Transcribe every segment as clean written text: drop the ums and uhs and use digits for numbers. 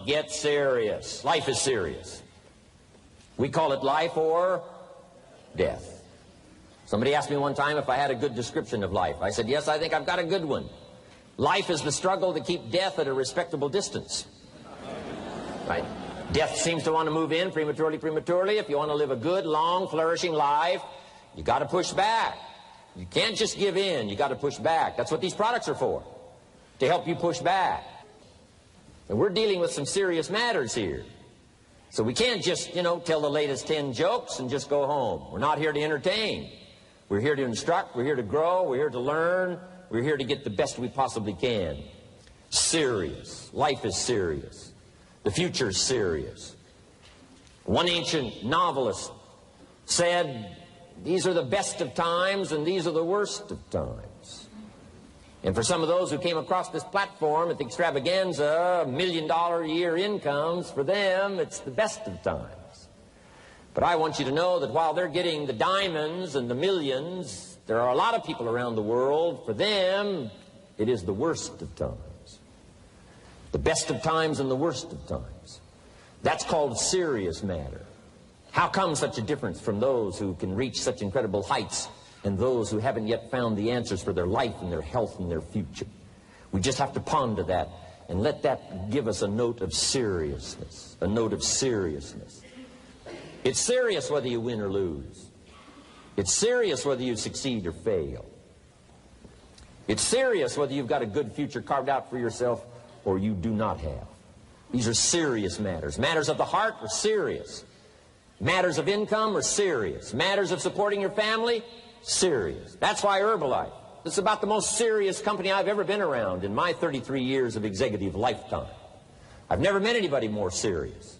on, get serious. Life is serious. We call it life or death. Somebody asked me one time if I had a good description of life. I said, yes, I think I've got a good one. Life is the struggle to keep death at a respectable distance. Right? Death seems to want to move in prematurely. If you want to live a good, long, flourishing life, you got to push back. You can't just give in. You got to push back. That's what these products are for, to help you push back. And we're dealing with some serious matters here. So we can't just, tell the latest 10 jokes and just go home. We're not here to entertain. We're here to instruct. We're here to grow. We're here to learn. We're here to get the best we possibly can. Serious. Life is serious. The future is serious. One ancient novelist said, these are the best of times and these are the worst of times. And for some of those who came across this platform at the extravaganza, $1 million a year incomes, for them, it's the best of times. But I want you to know that while they're getting the diamonds and the millions, there are a lot of people around the world, for them, it is the worst of times. The best of times and the worst of times. That's called serious matter. How come such a difference from those who can reach such incredible heights and those who haven't yet found the answers for their life and their health and their future? We just have to ponder that and let that give us a note of seriousness, a note of seriousness. It's serious whether you win or lose. It's serious whether you succeed or fail. It's serious whether you've got a good future carved out for yourself or you do not have. These are serious matters. Matters of the heart are serious. Matters of income are serious. Matters of supporting your family, serious. That's why Herbalife, this is about the most serious company I've ever been around in my 33 years of executive lifetime. I've never met anybody more serious.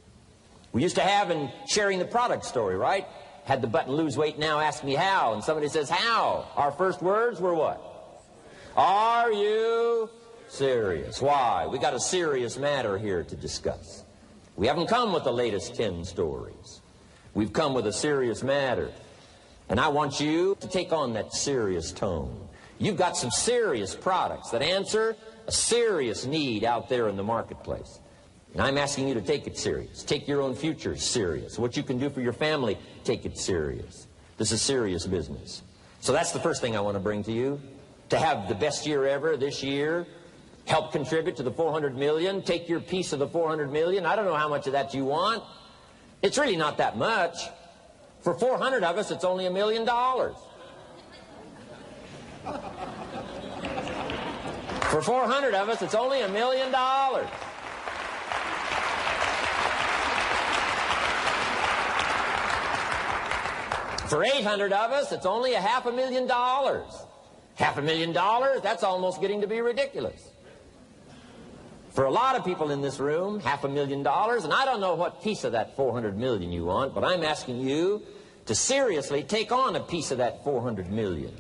We used to have in sharing the product story, right? Had the button lose weight now, ask me how. And somebody says, how? Our first words were what? Are you serious? Why? We got a serious matter here to discuss. We haven't come with the latest 10 stories. We've come with a serious matter. And I want you to take on that serious tone. You've got some serious products that answer a serious need out there in the marketplace. And I'm asking you to take it serious. Take your own future serious. What you can do for your family, take it serious. This is serious business. So that's the first thing I want to bring to you. To have the best year ever this year, help contribute to the 400 million, take your piece of the 400 million. I don't know how much of that you want. It's really not that much. For 400 of us, it's only $1 million. For 400 of us, it's only $1 million. For 800 of us, it's only $500,000. $500,000, that's almost getting to be ridiculous. For a lot of people in this room, $500,000, and I don't know what piece of that 400 million you want, but I'm asking you to seriously take on a piece of that 400 million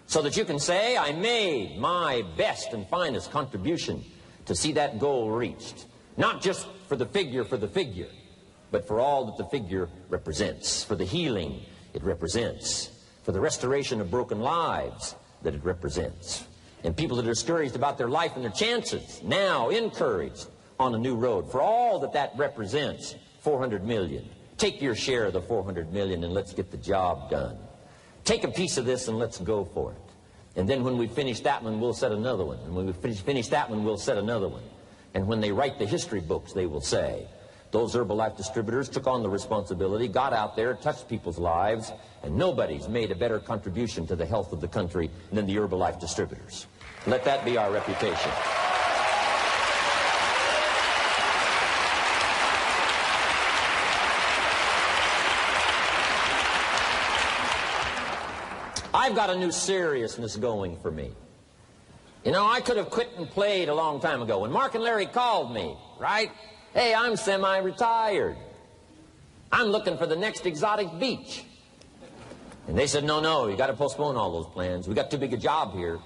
so that you can say, I made my best and finest contribution to see that goal reached. Not just for the figure, but for all that the figure represents, for the healing it represents, for the restoration of broken lives that it represents. And people that are discouraged about their life and their chances, now encouraged on a new road. For all that that represents, 400 million. Take your share of the 400 million and let's get the job done. Take a piece of this and let's go for it. And then when we finish that one, we'll set another one. And when we finish that one, we'll set another one. And when they write the history books, they will say, those Herbalife distributors took on the responsibility, got out there, touched people's lives, and nobody's made a better contribution to the health of the country than the Herbalife distributors. Let that be our reputation. I've got a new seriousness going for me. You know, I could have quit and played a long time ago. When Mark and Larry called me, right? Hey, I'm semi-retired. I'm looking for the next exotic beach. And they said, no, you got to postpone all those plans. We got too big a job here.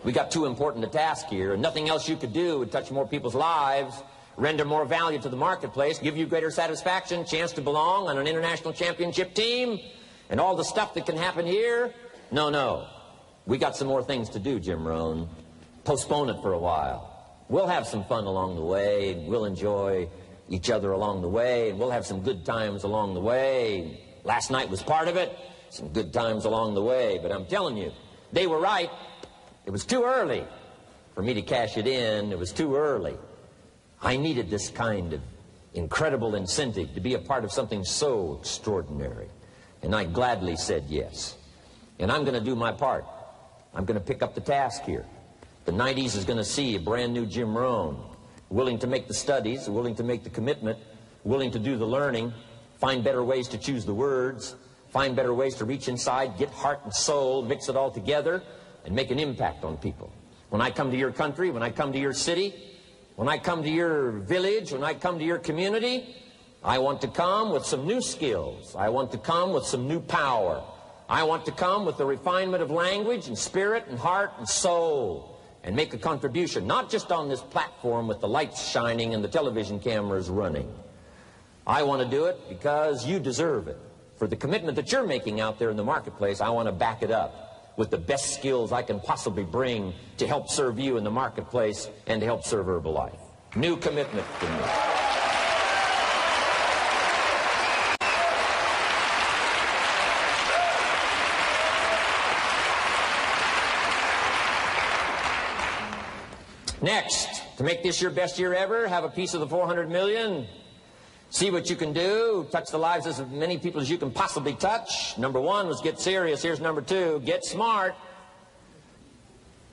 We got too important a task here, and nothing else you could do would touch more people's lives, render more value to the marketplace, give you greater satisfaction, chance to belong on an international championship team, and all the stuff that can happen here. No. We got some more things to do, Jim Rohn. Postpone it for a while. We'll have some fun along the way, and we'll enjoy each other along the way, and we'll have some good times along the way. Last night was part of it, some good times along the way, but I'm telling you, they were right. It was too early for me to cash it in. It was too early. I needed this kind of incredible incentive to be a part of something so extraordinary, and I gladly said yes. And I'm going to do my part. I'm going to pick up the task here. The 90s is going to see a brand new Jim Rohn, willing to make the studies, willing to make the commitment, willing to do the learning, find better ways to choose the words, find better ways to reach inside, get heart and soul, mix it all together, and make an impact on people. When I come to your country, when I come to your city, when I come to your village, when I come to your community, I want to come with some new skills. I want to come with some new power. I want to come with the refinement of language and spirit and heart and soul and make a contribution, not just on this platform with the lights shining and the television cameras running. I want to do it because you deserve it. For the commitment that you're making out there in the marketplace, I want to back it up with the best skills I can possibly bring to help serve you in the marketplace and to help serve Herbalife. New commitment to me. Next, to make this your best year ever, have a piece of the 400 million. See what you can do. Touch the lives of as many people as you can possibly touch. Number one was get serious. Here's number two, get smart.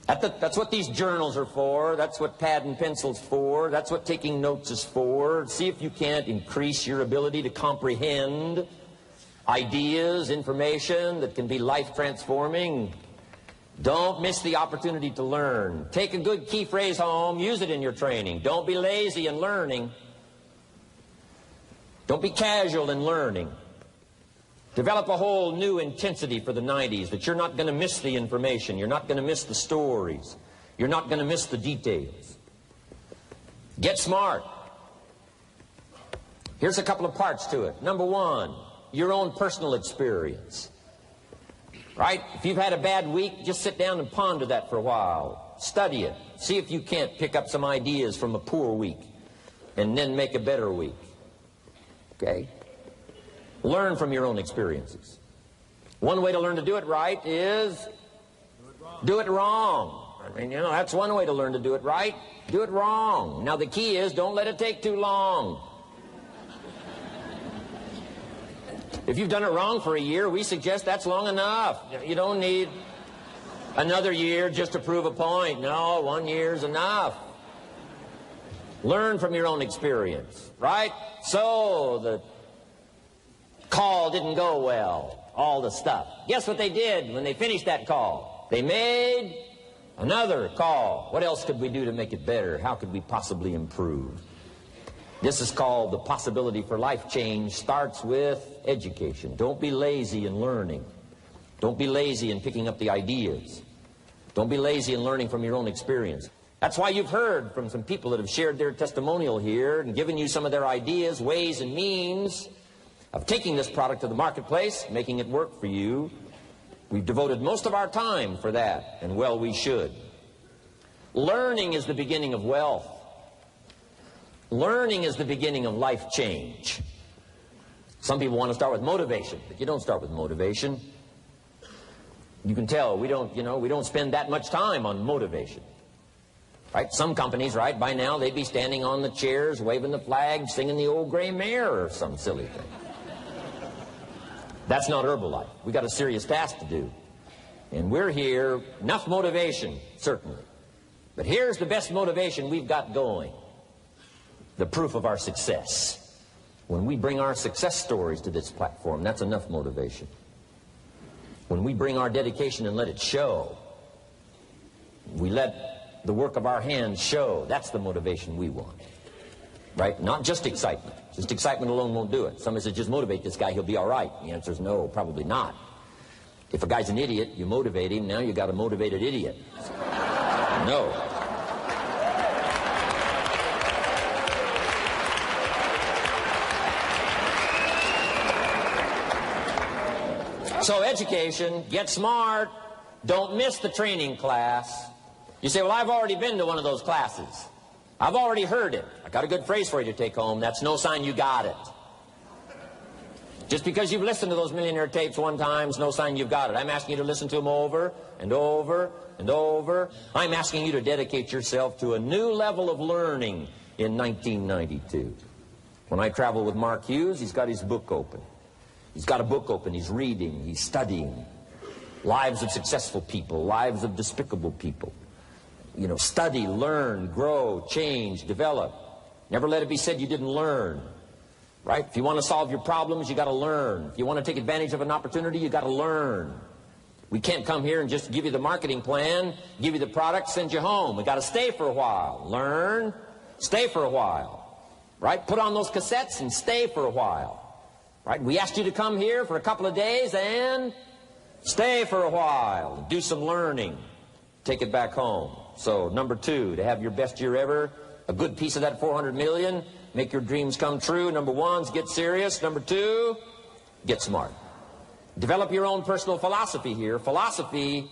That's what these journals are for. That's what pad and pencil's for. That's what taking notes is for. See if you can't increase your ability to comprehend ideas, information that can be life-transforming. Don't miss the opportunity to learn. Take a good key phrase home. Use it in your training. Don't be lazy in learning. Don't be casual in learning. Develop a whole new intensity for the 90s that you're not going to miss the information. You're not going to miss the stories. You're not going to miss the details. Get smart. Here's a couple of parts to it. Number one, your own personal experience. Right? If you've had a bad week, just sit down and ponder that for a while. Study it. See if you can't pick up some ideas from a poor week and then make a better week. Okay? Learn from your own experiences. One way to learn to do it right is do it wrong. I mean, you know, that's one way to learn to do it right. Do it wrong. Now, the key is don't let it take too long. If you've done it wrong for a year, we suggest that's long enough. You don't need another year just to prove a point. No, 1 year's enough. Learn from your own experience, right? So the call didn't go well, all the stuff. Guess what they did when they finished that call? They made another call. What else could we do to make it better? How could we possibly improve? This is called the possibility for life change. Starts with education. Don't be lazy in learning. Don't be lazy in picking up the ideas. Don't be lazy in learning from your own experience. That's why you've heard from some people that have shared their testimonial here and given you some of their ideas, ways, and means of taking this product to the marketplace, making it work for you. We've devoted most of our time for that, and well, we should. Learning is the beginning of wealth. Learning is the beginning of life change. Some people want to start with motivation, but you don't start with motivation. You can tell we don't spend that much time on motivation. Right? Some companies, right, by now they'd be standing on the chairs, waving the flag, singing the old gray mare or some silly thing. That's not Herbalife. We got a serious task to do. And we're here, enough motivation, certainly. But here's the best motivation we've got going. The proof of our success. When we bring our success stories to this platform, that's enough motivation. When we bring our dedication and let it show, we let the work of our hands show, that's the motivation we want. Right? Not just excitement. Just excitement alone won't do it. Somebody says, just motivate this guy, he'll be all right. The answer is no, probably not. If a guy's an idiot, you motivate him, now you got a motivated idiot. No. So education, get smart, don't miss the training class. You say, well, I've already been to one of those classes. I've already heard it. I got a good phrase for you to take home. That's no sign you got it. Just because you've listened to those millionaire tapes one time is no sign you've got it. I'm asking you to listen to them over and over and over. I'm asking you to dedicate yourself to a new level of learning in 1992. When I travel with Mark Hughes, he's got his book open. He's got a book open. He's reading. He's studying. Lives of successful people. Lives of despicable people. You know, study, learn, grow, change, develop. Never let it be said you didn't learn. Right? If you want to solve your problems, you got to learn. If you want to take advantage of an opportunity, you got to learn. We can't come here and just give you the marketing plan, give you the product, send you home. We got to stay for a while. Learn, stay for a while. Right? Put on those cassettes and stay for a while. Right? We asked you to come here for a couple of days and stay for a while. Do some learning. Take it back home. So, number 2, to have your best year ever, a good piece of that 400 million, make your dreams come true. Number 1 is get serious. Number 2, get smart. Develop your own personal philosophy here. Philosophy,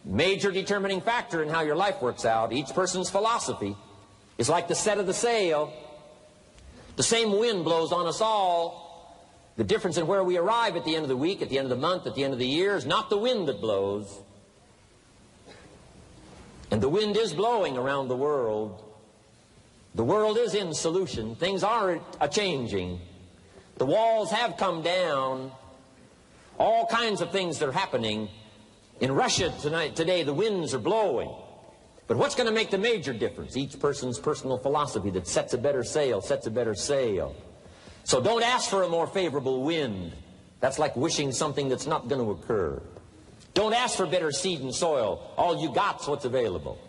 major determining factor in how your life works out. Each person's philosophy is like the set of the sail. The same wind blows on us all. The difference in where we arrive at the end of the week, at the end of the month, at the end of the year is not the wind that blows. And the wind is blowing around the world. The world is in solution. Things are a-changing. The walls have come down. All kinds of things that are happening. In Russia today, the winds are blowing. But what's going to make the major difference? Each person's personal philosophy that sets a better sail, sets a better sail. So don't ask for a more favorable wind. That's like wishing something that's not going to occur. Don't ask for better seed and soil. All you got's what's available.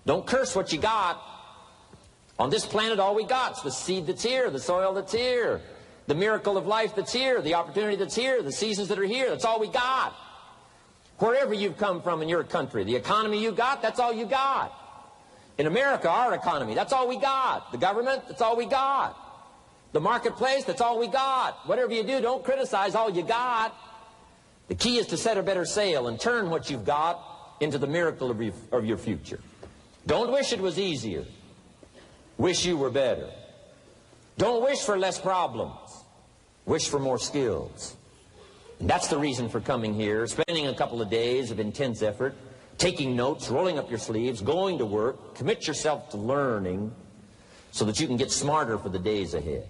Don't curse what you got. On this planet, all we got's the seed that's here, the soil that's here, the miracle of life that's here, the opportunity that's here, the seasons that are here. That's all we got. Wherever you've come from in your country, the economy you got, that's all you got. In America, our economy, that's all we got. The government, that's all we got. The marketplace, that's all we got. Whatever you do, don't criticize all you got. The key is to set a better sail and turn what you've got into the miracle of your future. Don't wish it was easier. Wish you were better. Don't wish for less problems. Wish for more skills. And that's the reason for coming here, spending a couple of days of intense effort, taking notes, rolling up your sleeves, going to work, commit yourself to learning so that you can get smarter for the days ahead.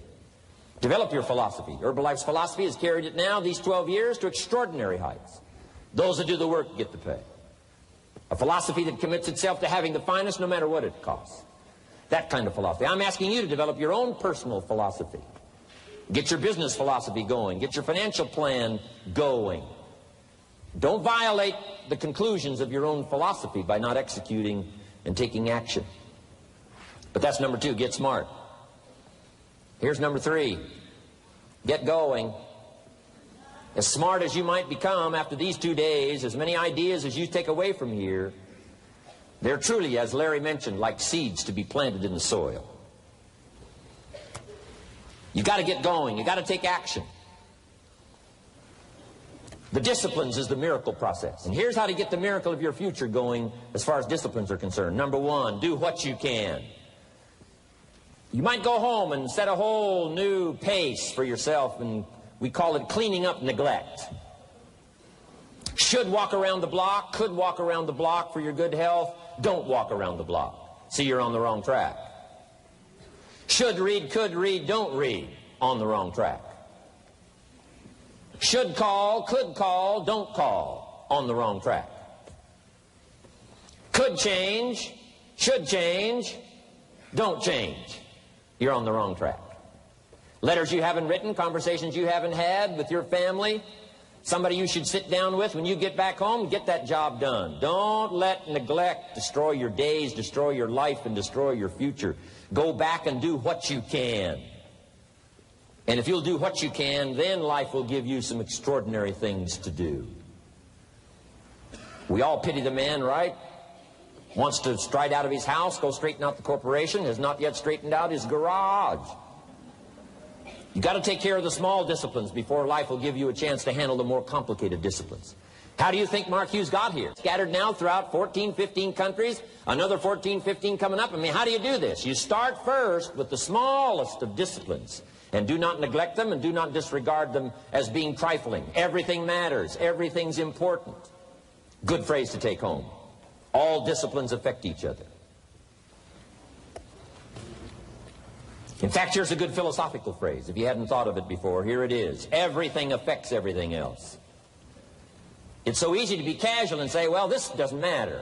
Develop your philosophy. Herbalife's philosophy has carried it now, these 12 years, to extraordinary heights. Those that do the work get the pay. A philosophy that commits itself to having the finest no matter what it costs. That kind of philosophy. I'm asking you to develop your own personal philosophy. Get your business philosophy going. Get your financial plan going. Don't violate the conclusions of your own philosophy by not executing and taking action. But that's number 2, get smart. Here's number 3, get going. As smart as you might become after these 2 days, as many ideas as you take away from here, they're truly, as Larry mentioned, like seeds to be planted in the soil. You got to get going. You got to take action. The disciplines is the miracle process. And here's how to get the miracle of your future going as far as disciplines are concerned. Number 1, do what you can. You might go home and set a whole new pace for yourself, and we call it cleaning up neglect. Should walk around the block, could walk around the block for your good health. Don't walk around the block. See, you're on the wrong track. Should read, could read, don't read. On the wrong track. Should call, could call, don't call. On the wrong track. Could change, should change, don't change. You're on the wrong track. Letters you haven't written, conversations you haven't had with your family, somebody you should sit down with when you get back home, get that job done. Don't let neglect destroy your days, destroy your life, and destroy your future. Go back and do what you can. And if you'll do what you can, then life will give you some extraordinary things to do. We all pity the man, right? Wants to stride out of his house, go straighten out the corporation, has not yet straightened out his garage. You got to take care of the small disciplines before life will give you a chance to handle the more complicated disciplines. How do you think Mark Hughes got here? Scattered now throughout 14, 15 countries, another 14, 15 coming up. I mean, how do you do this? You start first with the smallest of disciplines, and do not neglect them and do not disregard them as being trifling. Everything matters. Everything's important. Good phrase to take home. All disciplines affect each other. In fact, here's a good philosophical phrase. If you hadn't thought of it before, here it is. Everything affects everything else. It's so easy to be casual and say, well, this doesn't matter.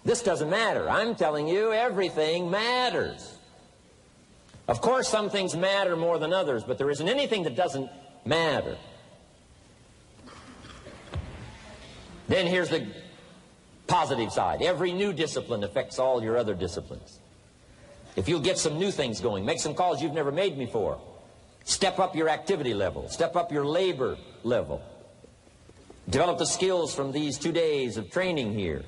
This doesn't matter. I'm telling you, everything matters. Of course, some things matter more than others, but there isn't anything that doesn't matter. Then here's the positive side. Every new discipline affects all your other disciplines. If you'll get some new things going, make some calls you've never made before, step up your activity level, step up your labor level, develop the skills from these 2 days of training here,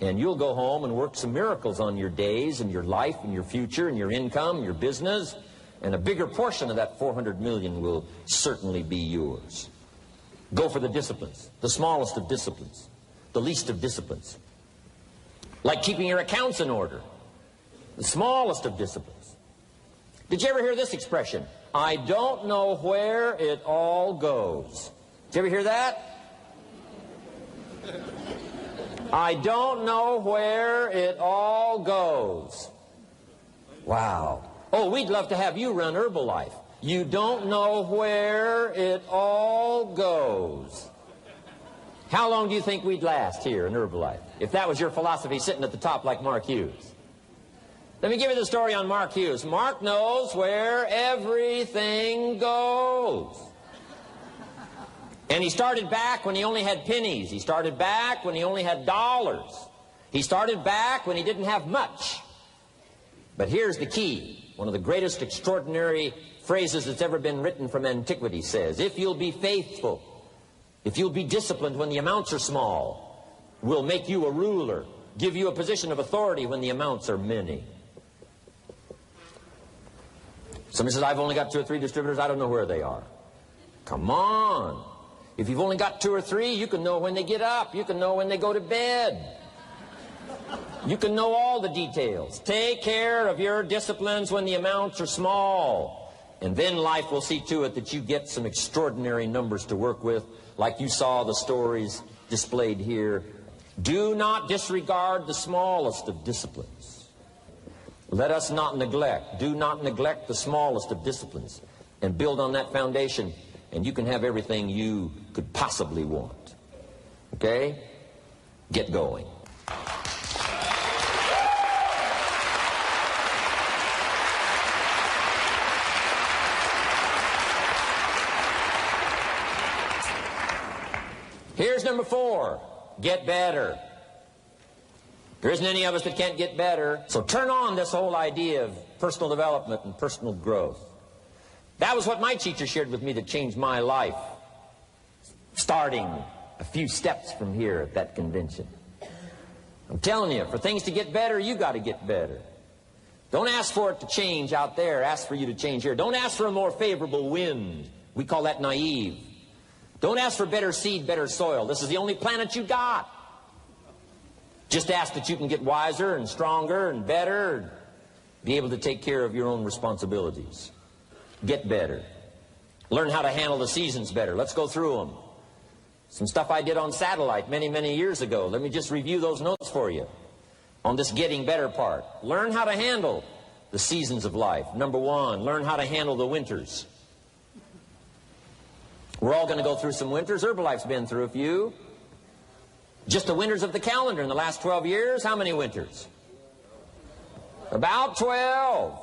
and you'll go home and work some miracles on your days and your life and your future and your income, your business, and a bigger portion of that 400 million will certainly be yours. Go for the disciplines, the smallest of disciplines, the least of disciplines. Like keeping your accounts in order, the smallest of disciplines. Did you ever hear this expression? I don't know where it all goes. Did you ever hear that? I don't know where it all goes. Wow. Oh, we'd love to have you run Herbalife. You don't know where it all goes. How long do you think we'd last here in Herbalife if that was your philosophy sitting at the top like Mark Hughes? Let me give you the story on Mark Hughes. Mark knows where everything goes. And he started back when he only had pennies. He started back when he only had dollars. He started back when he didn't have much. But here's the key. One of the greatest extraordinary phrases that's ever been written from antiquity says, if you'll be faithful, if you'll be disciplined when the amounts are small, we'll make you a ruler, give you a position of authority when the amounts are many. Somebody says, I've only got 2 or 3 distributors, I don't know where they are. Come on. If you've only got 2 or 3, you can know when they get up. You can know when they go to bed. You can know all the details. Take care of your disciplines when the amounts are small. And then life will see to it that you get some extraordinary numbers to work with, like you saw the stories displayed here. Do not disregard the smallest of disciplines. Let us not neglect. Do not neglect the smallest of disciplines. And build on that foundation, and you can have everything you could possibly want. Okay? Get going. Here's number 4. Get better. There isn't any of us that can't get better. So turn on this whole idea of personal development and personal growth. That was what my teacher shared with me that changed my life, starting a few steps from here at that convention. I'm telling you, for things to get better, you got to get better. Don't ask for it to change out there. Ask for you to change here. Don't ask for a more favorable wind. We call that naive. Don't ask for better seed, better soil. This is the only planet you got. Just ask that you can get wiser and stronger and better and be able to take care of your own responsibilities. Get better. Learn how to handle the seasons better. Let's go through them. Some stuff I did on satellite many, many years ago. Let me just review those notes for you on this getting better part. Learn how to handle the seasons of life. Number 1, learn how to handle the winters. We're all going to go through some winters. Herbalife's been through a few. Just the winters of the calendar in the last 12 years, how many winters? About 12.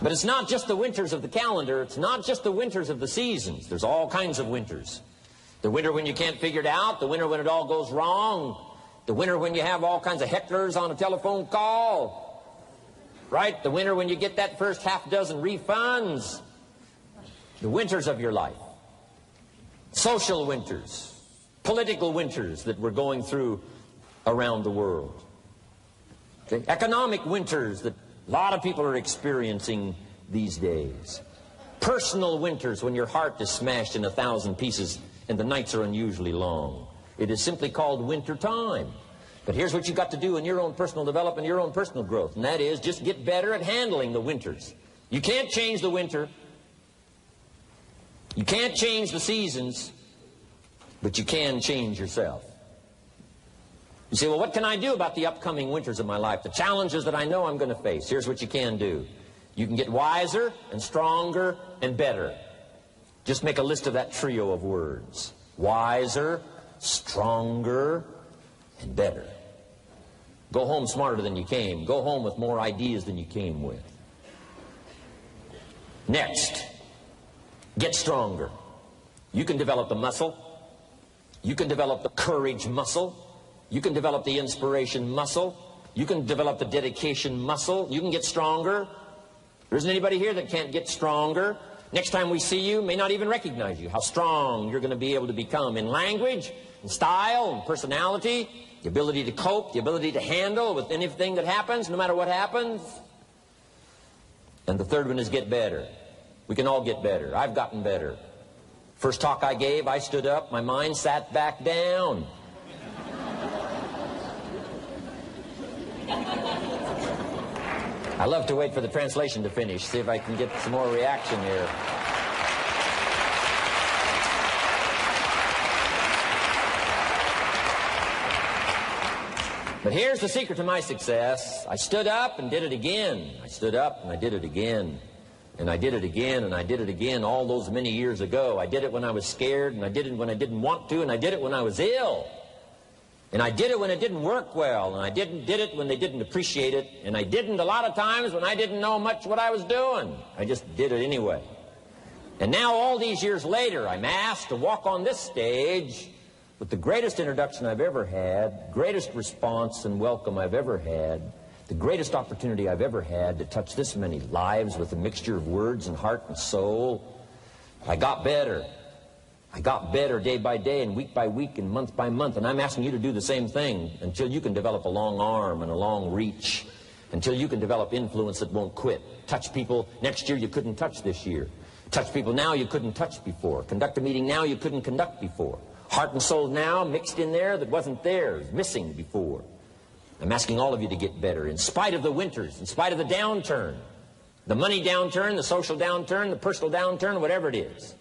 But it's not just the winters of the calendar. It's not just the winters of the seasons. There's all kinds of winters. The winter when you can't figure it out. The winter when it all goes wrong. The winter when you have all kinds of hecklers on a telephone call. Right? The winter when you get that first half dozen refunds. The winters of your life. Social winters. Political winters that we're going through around the world. Okay? Economic winters that a lot of people are experiencing these days. Personal winters when your heart is smashed in 1,000 pieces and the nights are unusually long. It is simply called winter time. But here's what you've got to do in your own personal development, your own personal growth, and that is just get better at handling the winters. You can't change the winter. You can't change the seasons, but you can change yourself. You say, well, what can I do about the upcoming winters of my life, the challenges that I know I'm going to face? Here's what you can do. You can get wiser and stronger and better. Just make a list of that trio of words. Wiser, stronger, and better. Go home smarter than you came. Go home with more ideas than you came with. Next, get stronger. You can develop the muscle. You can develop the courage muscle. You can develop the inspiration muscle. You can develop the dedication muscle. You can get stronger. There isn't anybody here that can't get stronger. Next time we see you, may not even recognize you, how strong you're going to be able to become in language, in style, in personality, the ability to cope, the ability to handle with anything that happens, no matter what happens. And the third one is get better. We can all get better. I've gotten better. First talk I gave, I stood up, my mind sat back down. I love to wait for the translation to finish, see if I can get some more reaction here. But here's the secret to my success. I stood up and did it again. I stood up and I did it again. And I did it again and I did it again all those many years ago. I did it when I was scared, and I did it when I didn't want to, and I did it when I was ill. And I did it when it didn't work well, and I did it when they didn't appreciate it, and I didn't a lot of times when I didn't know much what I was doing. I just did it anyway. And now all these years later, I'm asked to walk on this stage with the greatest introduction I've ever had, greatest response and welcome I've ever had, the greatest opportunity I've ever had to touch this many lives with a mixture of words and heart and soul. I got better. I got better day by day and week by week and month by month, and I'm asking you to do the same thing until you can develop a long arm and a long reach, until you can develop influence that won't quit. Touch people next year you couldn't touch this year. Touch people now you couldn't touch before. Conduct a meeting now you couldn't conduct before. Heart and soul now mixed in there that wasn't there, missing before. I'm asking all of you to get better in spite of the winters, in spite of the downturn, the money downturn, the social downturn, the personal downturn, whatever it is.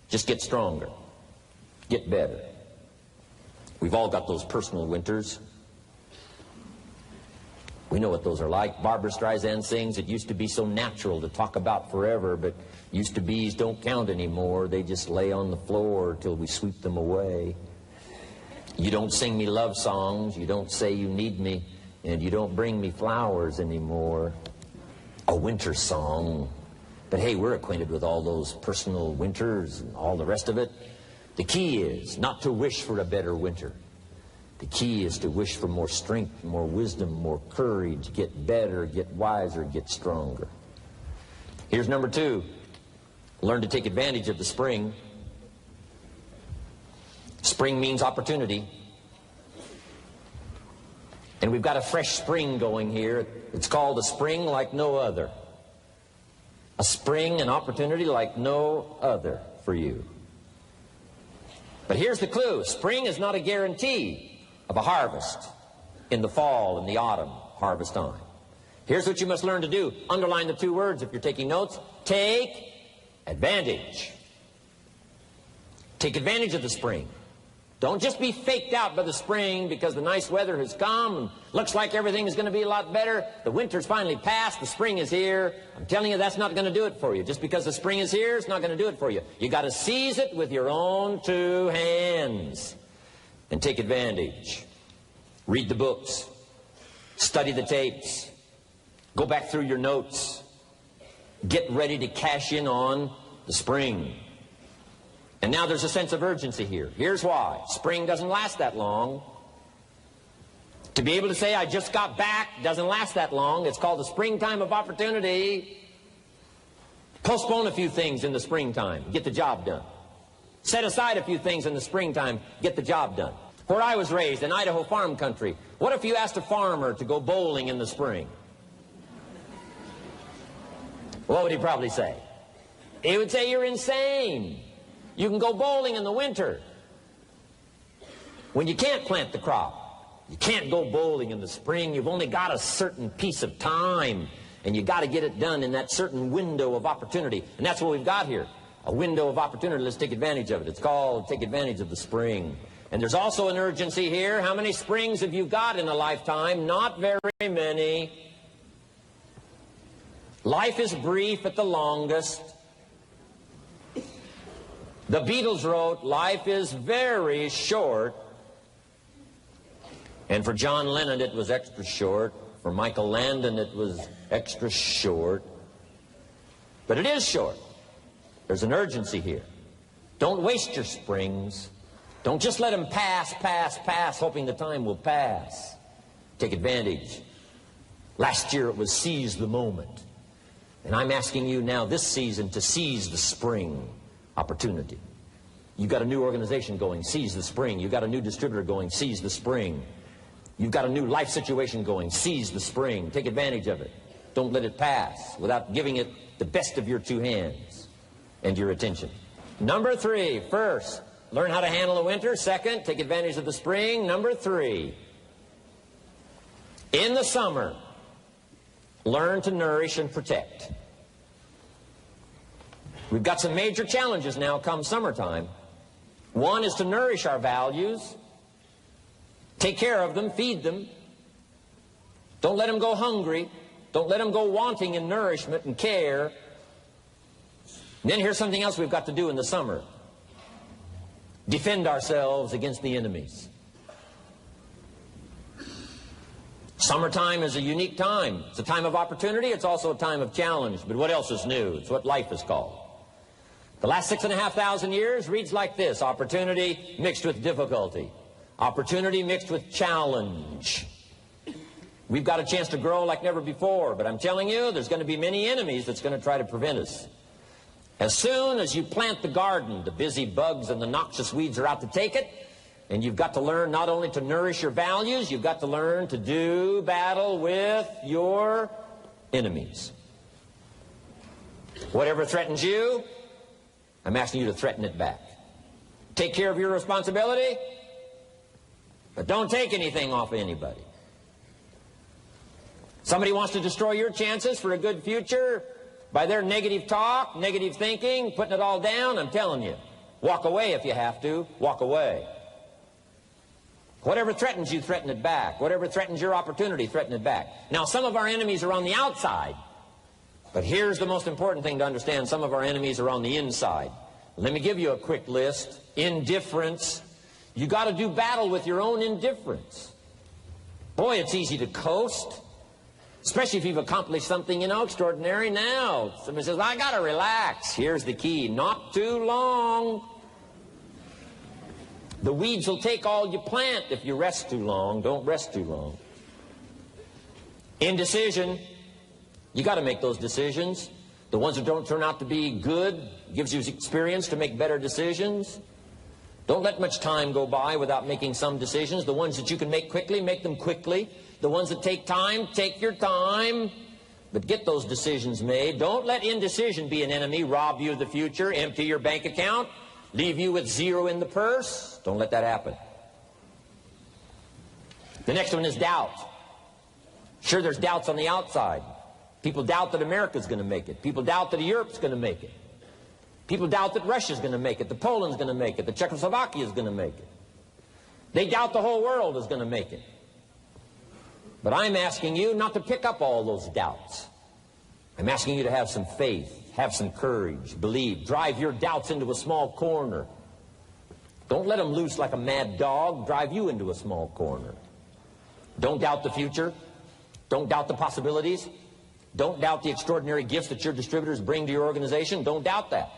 Just get stronger. Get better. We've all got those personal winters. We know what those are like. Barbara Streisand sings, it used to be so natural to talk about forever, but used to be's don't count anymore. They just lay on the floor till we sweep them away. You don't sing me love songs. You don't say you need me. And you don't bring me flowers anymore. A winter song. But hey, we're acquainted with all those personal winters and all the rest of it. The key is not to wish for a better winter. The key is to wish for more strength, more wisdom, more courage, get better, get wiser, get stronger. Here's number 2. Learn to take advantage of the spring. Spring means opportunity. And we've got a fresh spring going here. It's called a spring like no other. A spring, an opportunity like no other for you. But here's the clue. Spring is not a guarantee of a harvest in the fall and the autumn harvest time. Here's what you must learn to do. Underline the 2 words if you're taking notes. Take advantage. Take advantage of the spring. Don't just be faked out by the spring because the nice weather has come and looks like everything is going to be a lot better. The winter's finally passed. The spring is here. I'm telling you, that's not going to do it for you. Just because the spring is here, it's not going to do it for you. You got to seize it with your own 2 hands and take advantage. Read the books. Study the tapes. Go back through your notes. Get ready to cash in on the spring. And now there's a sense of urgency here. Here's why. Spring doesn't last that long. To be able to say, I just got back, doesn't last that long. It's called the springtime of opportunity. Postpone a few things in the springtime. Get the job done. Set aside a few things in the springtime. Get the job done. Where I was raised, in Idaho farm country, what if you asked a farmer to go bowling in the spring? What would he probably say? He would say you're insane. You can go bowling in the winter when you can't plant the crop. You can't go bowling in the spring. You've only got a certain piece of time, and you got to get it done in that certain window of opportunity. And that's what we've got here, a window of opportunity. Let's take advantage of it. It's called take advantage of the spring. And there's also an urgency here. How many springs have you got in a lifetime? Not very many. Life is brief at the longest. The Beatles wrote, life is very short. And for John Lennon, it was extra short. For Michael Landon, it was extra short. But it is short. There's an urgency here. Don't waste your springs. Don't just let them pass, hoping the time will pass. Take advantage. Last year it was seize the moment. And I'm asking you now this season to seize the spring opportunity. You've got a new organization going, seize the spring. You've got a new distributor going, seize the spring. You've got a new life situation going, seize the spring. Take advantage of it. Don't let it pass without giving it the best of your two hands and your attention. Number 3, first, learn how to handle the winter. Second, take advantage of the spring. Number 3, in the summer, learn to nourish and protect. We've got some major challenges now come summertime. One is to nourish our values. Take care of them, feed them. Don't let them go hungry. Don't let them go wanting in nourishment and care. And then here's something else we've got to do in the summer. Defend ourselves against the enemies. Summertime is a unique time. It's a time of opportunity. It's also a time of challenge. But what else is new? It's what life is called. The last 6,500 years reads like this: opportunity mixed with difficulty. Opportunity mixed with challenge. We've got a chance to grow like never before, but I'm telling you, there's going to be many enemies that's going to try to prevent us. As soon as you plant the garden, the busy bugs and the noxious weeds are out to take it, and you've got to learn not only to nourish your values, you've got to learn to do battle with your enemies. Whatever threatens you, I'm asking you to threaten it back. Take care of your responsibility, but don't take anything off of anybody. Somebody wants to destroy your chances for a good future by their negative talk, negative thinking, putting it all down. I'm telling you, walk away if you have to. Walk away. Whatever threatens you, threaten it back. Whatever threatens your opportunity, threaten it back. Now, some of our enemies are on the outside, but here's the most important thing to understand. Some of our enemies are on the inside. Let me give you a quick list. Indifference. You got to do battle with your own indifference. Boy, it's easy to coast, especially if you've accomplished something, extraordinary. Now, somebody says, I got to relax. Here's the key. Not too long. The weeds will take all you plant if you rest too long. Don't rest too long. Indecision. You got to make those decisions. The ones that don't turn out to be good gives you experience to make better decisions. Don't let much time go by without making some decisions. The ones that you can make quickly, make them quickly. The ones that take time, take your time. But get those decisions made. Don't let indecision be an enemy, rob you of the future, empty your bank account, leave you with zero in the purse. Don't let that happen. The next one is doubt. Sure, there's doubts on the outside. People doubt that America's going to make it. People doubt that Europe's going to make it. People doubt that Russia's going to make it, that Poland's going to make it, that Czechoslovakia's going to make it. They doubt the whole world is going to make it. But I'm asking you not to pick up all those doubts. I'm asking you to have some faith, have some courage, believe, drive your doubts into a small corner. Don't let them loose like a mad dog, drive you into a small corner. Don't doubt the future. Don't doubt the possibilities. Don't doubt the extraordinary gifts that your distributors bring to your organization. Don't doubt that.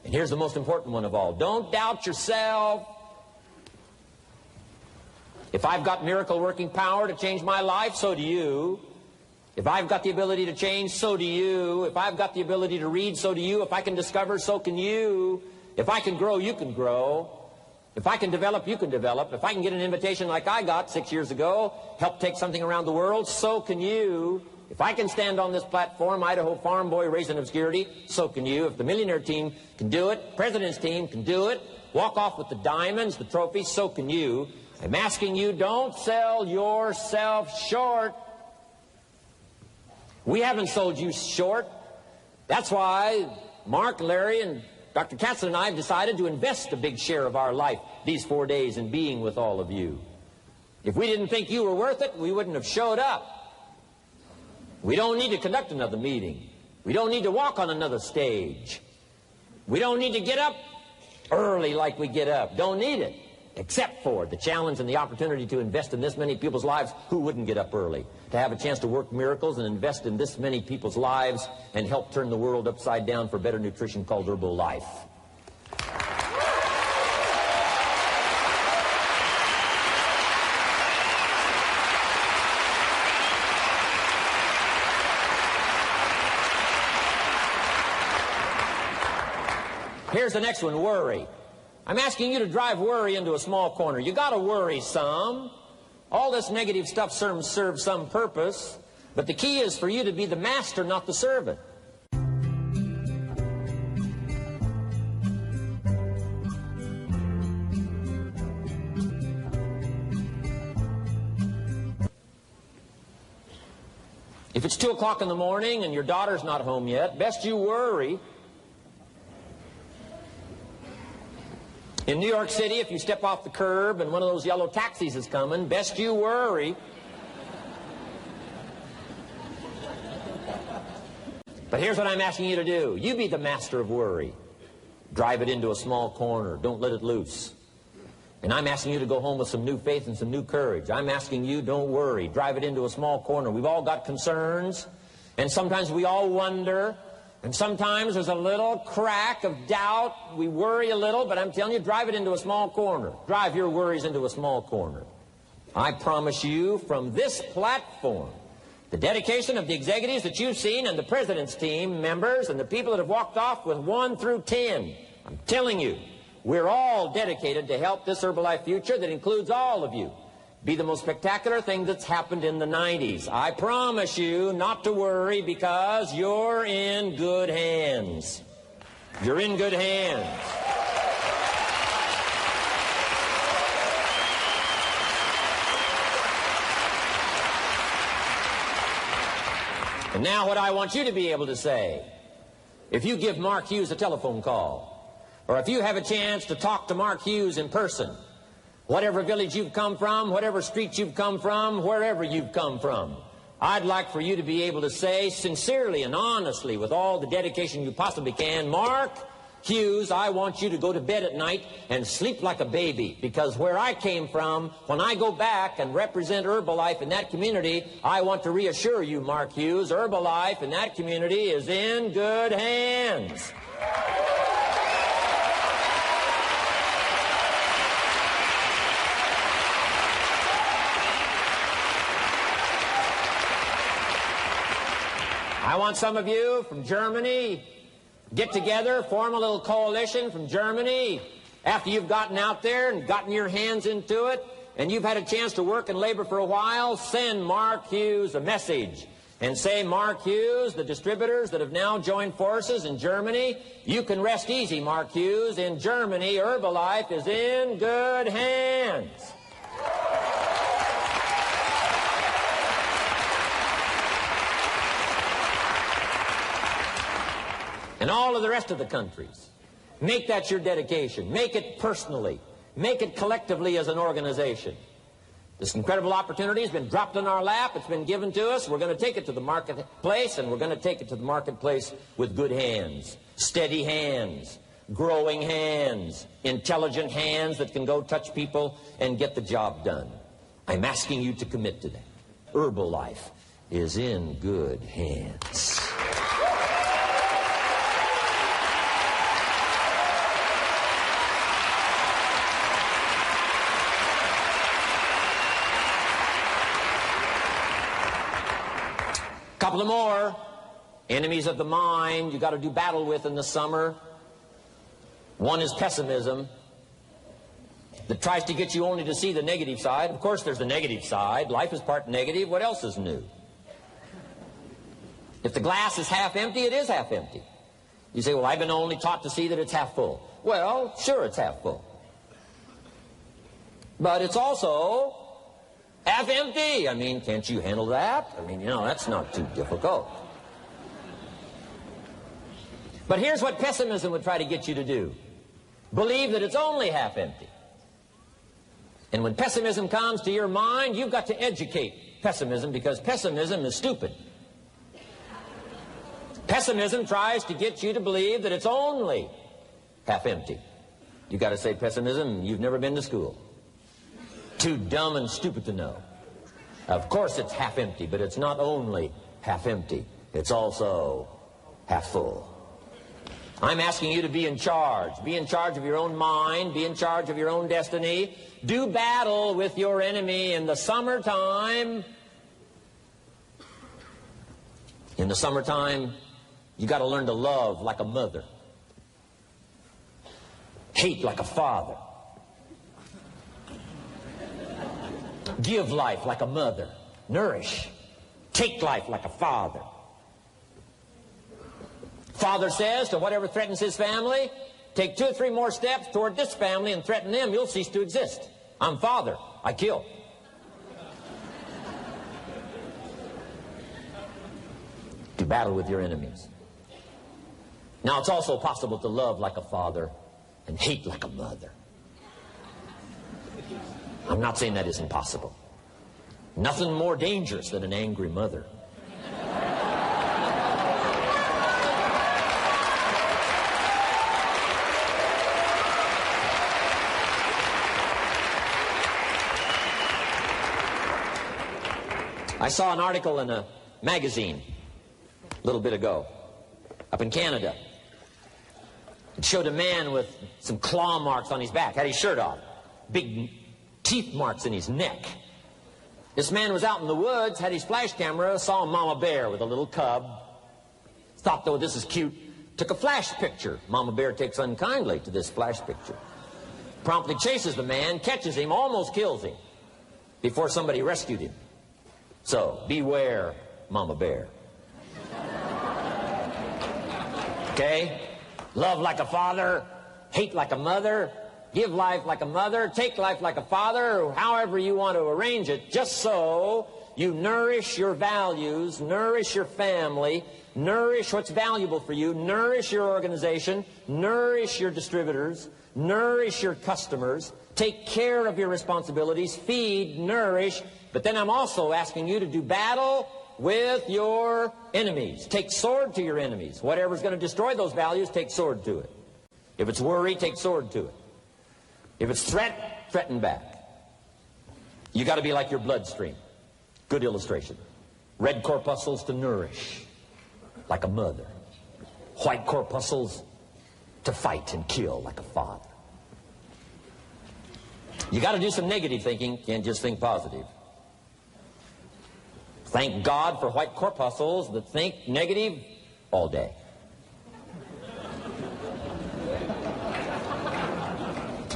And here's the most important one of all. Don't doubt yourself. If I've got miracle working power to change my life, so do you. If I've got the ability to change, so do you. If I've got the ability to read, so do you. If I can discover, so can you. If I can grow, you can grow. If I can develop, you can develop. If I can get an invitation like I got 6 years ago, help take something around the world, so can you. If I can stand on this platform, Idaho farm boy raised in obscurity, so can you. If the millionaire team can do it, president's team can do it, walk off with the diamonds, the trophies, so can you. I'm asking you, don't sell yourself short. We haven't sold you short. That's why Mark, Larry, and Dr. Katzler and I have decided to invest a big share of our life these 4 days in being with all of you. If we didn't think you were worth it, we wouldn't have showed up. We don't need to conduct another meeting. We don't need to walk on another stage. We don't need to get up early like we get up. Don't need it. Except for the challenge and the opportunity to invest in this many people's lives who wouldn't get up early. To have a chance to work miracles and invest in this many people's lives and help turn the world upside down for better nutrition called Herbalife. Here's the next one, worry. I'm asking you to drive worry into a small corner. You got to worry some. All this negative stuff serves some purpose, but the key is for you to be the master, not the servant. If it's 2 o'clock in the morning and your daughter's not home yet, best you worry. In New York City, if you step off the curb and one of those yellow taxis is coming, best you worry. But here's what I'm asking you to do. You be the master of worry. Drive it into a small corner. Don't let it loose. And I'm asking you to go home with some new faith and some new courage. I'm asking you, don't worry. Drive it into a small corner. We've all got concerns, and sometimes we all wonder. And sometimes there's a little crack of doubt. We worry a little, but I'm telling you, drive it into a small corner. Drive your worries into a small corner. I promise you, from this platform, the dedication of the executives that you've seen and the president's team members and the people that have walked off with 1 through 10, I'm telling you, we're all dedicated to help this Herbalife future that includes all of you be the most spectacular thing that's happened in the 90s. I promise you not to worry because you're in good hands. You're in good hands. And now what I want you to be able to say, if you give Mark Hughes a telephone call, or if you have a chance to talk to Mark Hughes in person, whatever village you've come from, whatever street you've come from, wherever you've come from, I'd like for you to be able to say sincerely and honestly, with all the dedication you possibly can, Mark Hughes, I want you to go to bed at night and sleep like a baby, because where I came from, when I go back and represent Herbalife in that community, I want to reassure you, Mark Hughes, Herbalife in that community is in good hands. I want some of you from Germany, get together, form a little coalition from Germany. After you've gotten out there and gotten your hands into it, and you've had a chance to work and labor for a while, send Mark Hughes a message and say, Mark Hughes, the distributors that have now joined forces in Germany, you can rest easy, Mark Hughes. In Germany, Herbalife is in good hands. And all of the rest of the countries. Make that your dedication. Make it personally. Make it collectively as an organization. This incredible opportunity has been dropped in our lap. It's been given to us. We're going to take it to the marketplace, and we're going to take it to the marketplace with good hands, steady hands, growing hands, intelligent hands that can go touch people and get the job done. I'm asking you to commit to that. Herbalife is in good hands. Couple of more enemies of the mind you got to do battle with in the summer. One is pessimism, that tries to get you only to see the negative side. Of course, there's the negative side. Life is part negative. What else is new? If the glass is half empty, it is half empty. You say, well, I've been only taught to see that it's half full. Well, sure, it's half full. But it's also half empty. I mean, can't you handle that? I mean, you know, that's not too difficult. But here's what pessimism would try to get you to do. Believe that it's only half empty. And when pessimism comes to your mind, you've got to educate pessimism, because pessimism is stupid. Pessimism tries to get you to believe that it's only half empty. You've got to say, pessimism, you've never been to school. Too dumb and stupid to know. Of course it's half empty, but it's not only half empty. It's also half full. I'm asking you to be in charge. Be in charge of your own mind. Be in charge of your own destiny. Do battle with your enemy in the summertime. In the summertime, you got to learn to love like a mother. Hate like a father. Give life like a mother. Nourish. Take life like a father. Father says to whatever threatens his family, take 2 or 3 more steps toward this family and threaten them, you'll cease to exist. I'm father. I kill. Do battle with your enemies. Now, it's also possible to love like a father and hate like a mother. I'm not saying that isn't possible. Nothing more dangerous than an angry mother. I saw an article in a magazine a little bit ago up in Canada. It showed a man with some claw marks on his back, had his shirt off, big teeth marks in his neck. This man was out in the woods, had his flash camera, saw a mama bear with a little cub, thought, though, this is cute, took a flash picture. Mama bear takes unkindly to this flash picture. Promptly chases the man, catches him, almost kills him before somebody rescued him. So, beware, mama bear. Okay? Love like a father, hate like a mother, give life like a mother, take life like a father, or however you want to arrange it, just so you nourish your values, nourish your family, nourish what's valuable for you, nourish your organization, nourish your distributors, nourish your customers, take care of your responsibilities, feed, nourish. But then I'm also asking you to do battle with your enemies. Take sword to your enemies. Whatever's going to destroy those values, take sword to it. If it's worry, take sword to it. If it's threat, threaten back. You got to be like your bloodstream. Good illustration. Red corpuscles to nourish, like a mother. White corpuscles to fight and kill, like a father. You got to do some negative thinking. Can't just think positive. Thank God for white corpuscles that think negative all day.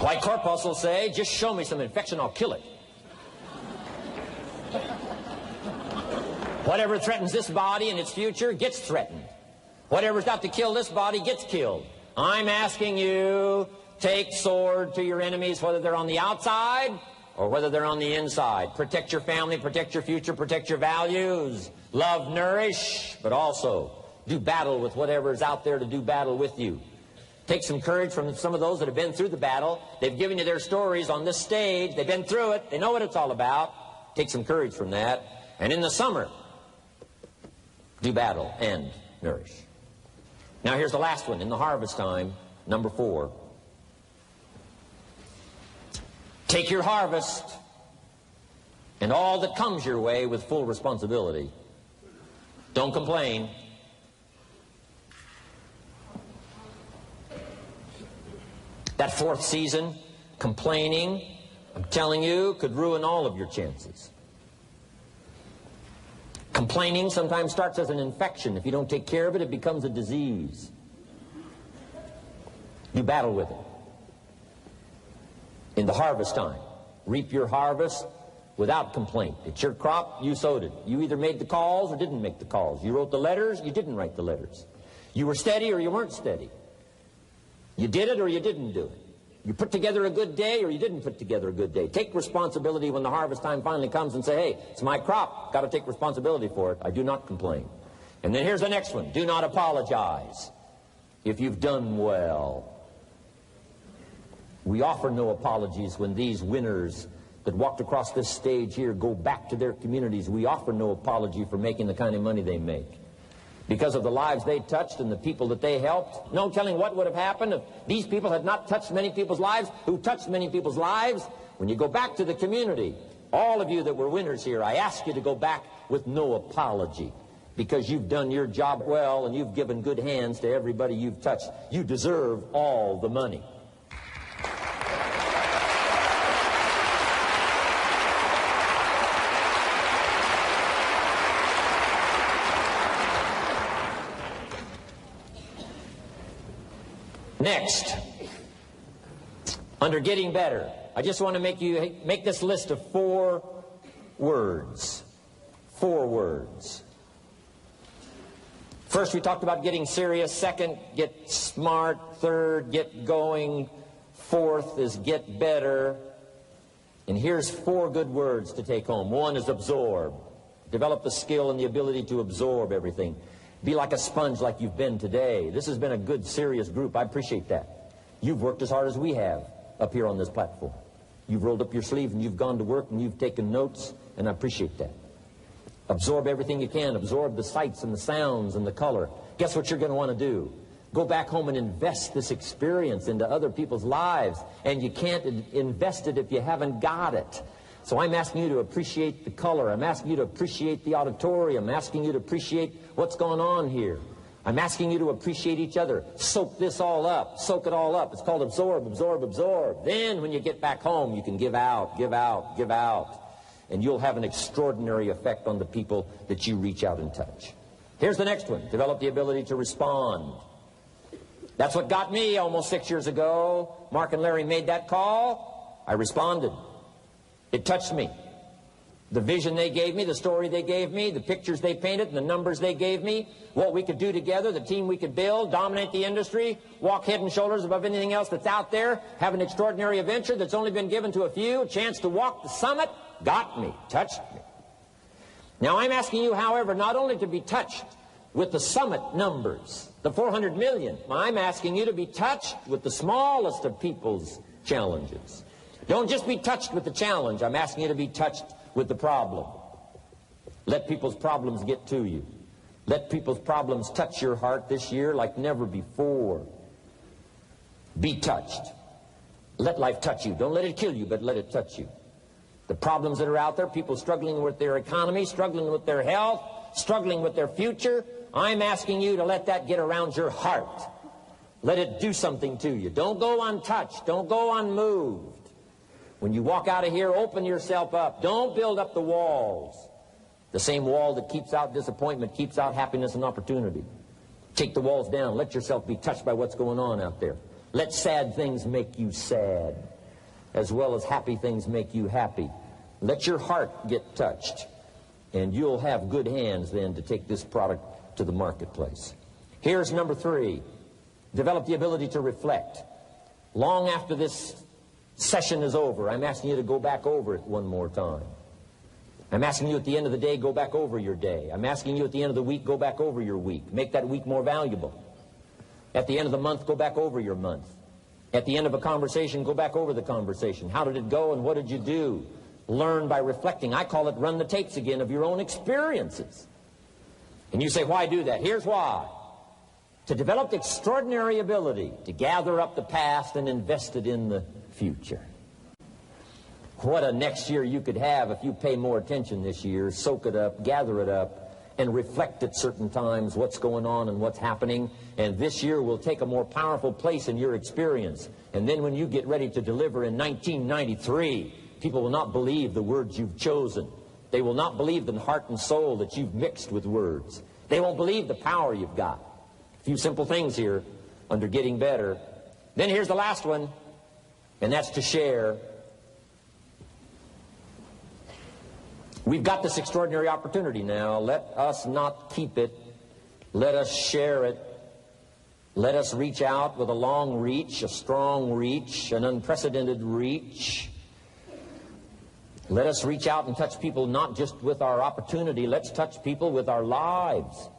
White corpuscles say, just show me some infection, I'll kill it. Whatever threatens this body and its future gets threatened. Whatever's out to kill this body gets killed. I'm asking you, take sword to your enemies, whether they're on the outside or whether they're on the inside. Protect your family, protect your future, protect your values. Love, nourish, but also do battle with whatever's out there to do battle with you. Take some courage from some of those that have been through the battle. They've given you their stories on this stage. They've been through it. They know what it's all about. Take some courage from that. And in the summer, do battle and nourish. Now here's the last one. In the harvest time, number 4. Take your harvest and all that comes your way with full responsibility. Don't complain. That 4th season, complaining, I'm telling you, could ruin all of your chances. Complaining sometimes starts as an infection. If you don't take care of it, it becomes a disease. You battle with it. In the harvest time, reap your harvest without complaint. It's your crop, you sowed it. You either made the calls or didn't make the calls. You wrote the letters, you didn't write the letters. You were steady or you weren't steady. You did it or you didn't do it. You put together a good day or you didn't put together a good day. Take responsibility when the harvest time finally comes and say, hey, it's my crop. Got to take responsibility for it. I do not complain. And then here's the next one. Do not apologize if you've done well. We offer no apologies when these winners that walked across this stage here go back to their communities. We offer no apology for making the kind of money they make. Because of the lives they touched and the people that they helped. No telling what would have happened if these people had not touched many people's lives, who touched many people's lives. When you go back to the community, all of you that were winners here, I ask you to go back with no apology. Because you've done your job well and you've given good hands to everybody you've touched. You deserve all the money. Next, under getting better, I just want to make this list of 4 words. 4 words. First, we talked about getting serious. Second, get smart. Third, get going. Fourth is get better. And here's 4 good words to take home. 1 is absorb. Develop the skill and the ability to absorb everything. Be like a sponge like you've been today. This has been a good, serious group. I appreciate that. You've worked as hard as we have up here on this platform. You've rolled up your sleeves and you've gone to work and you've taken notes, and I appreciate that. Absorb everything you can. Absorb the sights and the sounds and the color. Guess what you're going to want to do? Go back home and invest this experience into other people's lives. And you can't invest it if you haven't got it. So I'm asking you to appreciate the color. I'm asking you to appreciate the auditorium. I'm asking you to appreciate what's going on here. I'm asking you to appreciate each other. Soak this all up. Soak it all up. It's called absorb, absorb, absorb. Then when you get back home, you can give out, give out, give out. And you'll have an extraordinary effect on the people that you reach out and touch. Here's the next one. Develop the ability to respond. That's what got me almost 6 years ago. Mark and Larry made that call. I responded. It touched me. The vision they gave me, the story they gave me, the pictures they painted, and the numbers they gave me, what we could do together, the team we could build, dominate the industry, walk head and shoulders above anything else that's out there, have an extraordinary adventure that's only been given to a few, a chance to walk the summit, got me, touched me. Now I'm asking you, however, not only to be touched with the summit numbers, the 400 million, I'm asking you to be touched with the smallest of people's challenges. Don't just be touched with the challenge. I'm asking you to be touched with the problem. Let people's problems get to you. Let people's problems touch your heart this year like never before. Be touched. Let life touch you. Don't let it kill you, but let it touch you. The problems that are out there, people struggling with their economy, struggling with their health, struggling with their future, I'm asking you to let that get around your heart. Let it do something to you. Don't go untouched. Don't go unmoved. When you walk out of here, open yourself up. Don't build up the walls. The same wall that keeps out disappointment keeps out happiness and opportunity. Take the walls down. Let yourself be touched by what's going on out there. Let sad things make you sad, as well as happy things make you happy. Let your heart get touched, and you'll have good hands then to take this product to the marketplace. Here's number 3. Develop the ability to reflect. Long after this session is over, I'm asking you to go back over it one more time. I'm asking you at the end of the day, go back over your day. I'm asking you at the end of the week, go back over your week. Make that week more valuable. At the end of the month, go back over your month. At the end of a conversation, go back over the conversation. How did it go and what did you do? Learn by reflecting. I call it run the tapes again of your own experiences. And you say, why do that? Here's why. To develop the extraordinary ability to gather up the past and invest it in the future. What a next year you could have if you pay more attention this year, soak it up, gather it up, and reflect at certain times what's going on and what's happening. And this year will take a more powerful place in your experience. And then when you get ready to deliver in 1993, people will not believe the words you've chosen. They will not believe the heart and soul that you've mixed with words. They won't believe the power you've got. A few simple things here under getting better. Then here's the last one, and that's to share. We've got this extraordinary opportunity now. Let us not keep it. Let us share it. Let us reach out with a long reach, a strong reach, an unprecedented reach. Let us reach out and touch people not just with our opportunity. Let's touch people with our lives.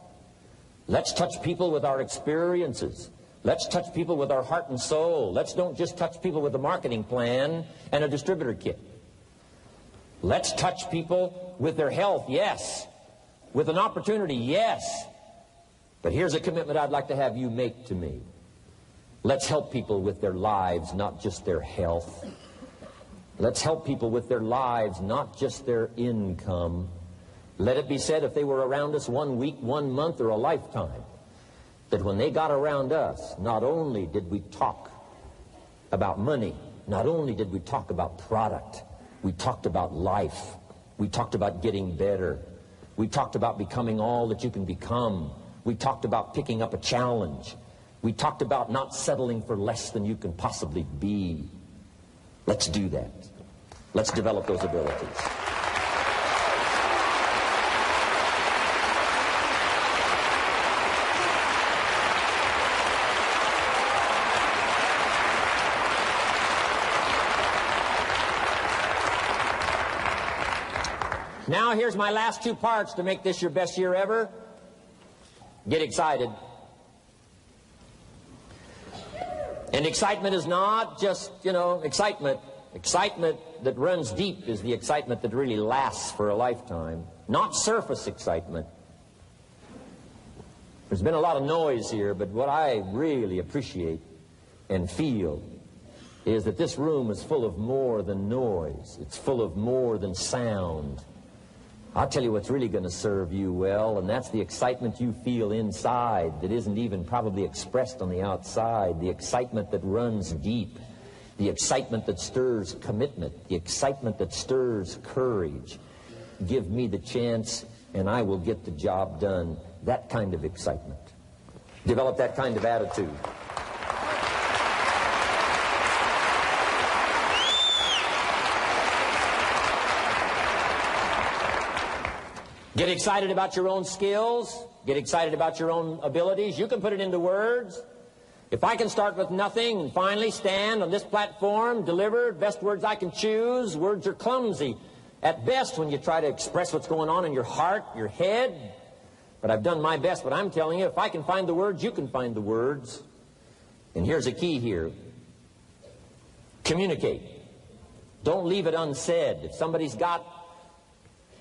Let's touch people with our experiences. Let's touch people with our heart and soul. Let's don't just touch people with a marketing plan and a distributor kit. Let's touch people with their health, yes. With an opportunity, yes. But here's a commitment I'd like to have you make to me. Let's help people with their lives, not just their health. Let's help people with their lives, not just their income. Let it be said, if they were around us 1 week, 1 month, or a lifetime, that when they got around us, not only did we talk about money, not only did we talk about product, we talked about life. We talked about getting better. We talked about becoming all that you can become. We talked about picking up a challenge. We talked about not settling for less than you can possibly be. Let's do that. Let's develop those abilities. Now here's my last 2 parts to make this your best year ever. Get excited. And excitement is not just, excitement. Excitement that runs deep is the excitement that really lasts for a lifetime. Not surface excitement. There's been a lot of noise here, but what I really appreciate and feel is that this room is full of more than noise. It's full of more than sound. I'll tell you what's really going to serve you well, and that's the excitement you feel inside that isn't even probably expressed on the outside, the excitement that runs deep, the excitement that stirs commitment, the excitement that stirs courage. Give me the chance, and I will get the job done. That kind of excitement. Develop that kind of attitude. Get excited about your own skills. Get excited about your own abilities. You can put it into words. If I can start with nothing and finally stand on this platform, deliver best words I can choose, words are clumsy at best when you try to express what's going on in your heart, your head. But I've done my best. But I'm telling you, if I can find the words, you can find the words. And here's a key here. Communicate. Don't leave it unsaid. If somebody's got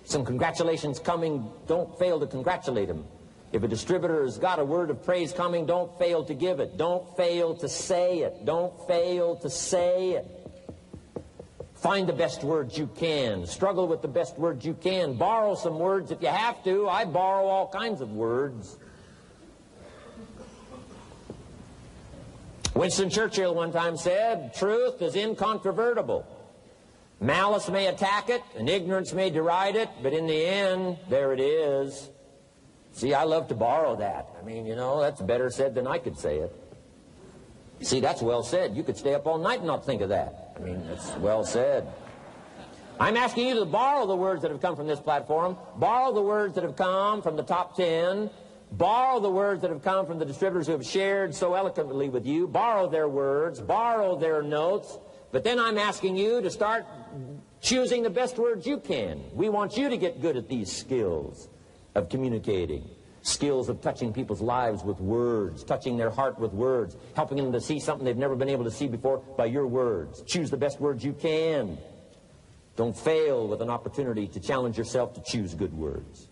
some congratulations coming, don't fail to congratulate them. If a distributor has got a word of praise coming, don't fail to give it. Don't fail to say it. Don't fail to say it. Find the best words you can. Struggle with the best words you can. Borrow some words if you have to. I borrow all kinds of words. Winston Churchill one time said, truth is incontrovertible. Malice may attack it, and ignorance may deride it, but in the end, there it is. See, I love to borrow that. I mean, that's better said than I could say it. See, that's well said. You could stay up all night and not think of that. I mean, that's well said. I'm asking you to borrow the words that have come from this platform, borrow the words that have come from the top 10, borrow the words that have come from the distributors who have shared so eloquently with you, borrow their words, borrow their notes. But then I'm asking you to start choosing the best words you can. We want you to get good at these skills of communicating, skills of touching people's lives with words, touching their heart with words, helping them to see something they've never been able to see before by your words. Choose the best words you can. Don't fail with an opportunity to challenge yourself to choose good words.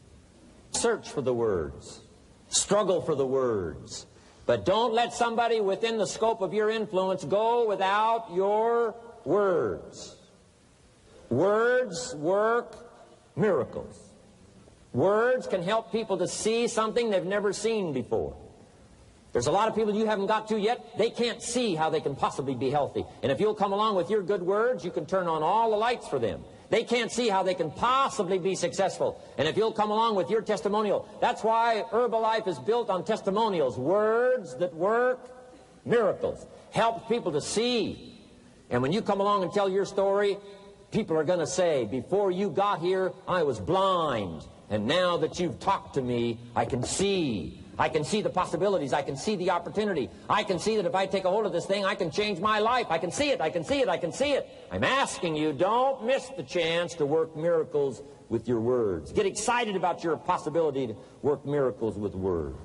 Search for the words. Struggle for the words. But don't let somebody within the scope of your influence go without your words. Words work miracles. Words can help people to see something they've never seen before. There's a lot of people you haven't got to yet. They can't see how they can possibly be healthy. And if you'll come along with your good words, you can turn on all the lights for them. They can't see how they can possibly be successful. And if you'll come along with your testimonial, that's why Herbalife is built on testimonials. Words that work miracles. Help people to see. And when you come along and tell your story, People are going to say, before you got here, I was blind. And now that you've talked to me, I can see. I can see the possibilities. I can see the opportunity. I can see that if I take a hold of this thing, I can change my life. I can see it. I can see it. I can see it. I'm asking you, don't miss the chance to work miracles with your words. Get excited about your possibility to work miracles with words.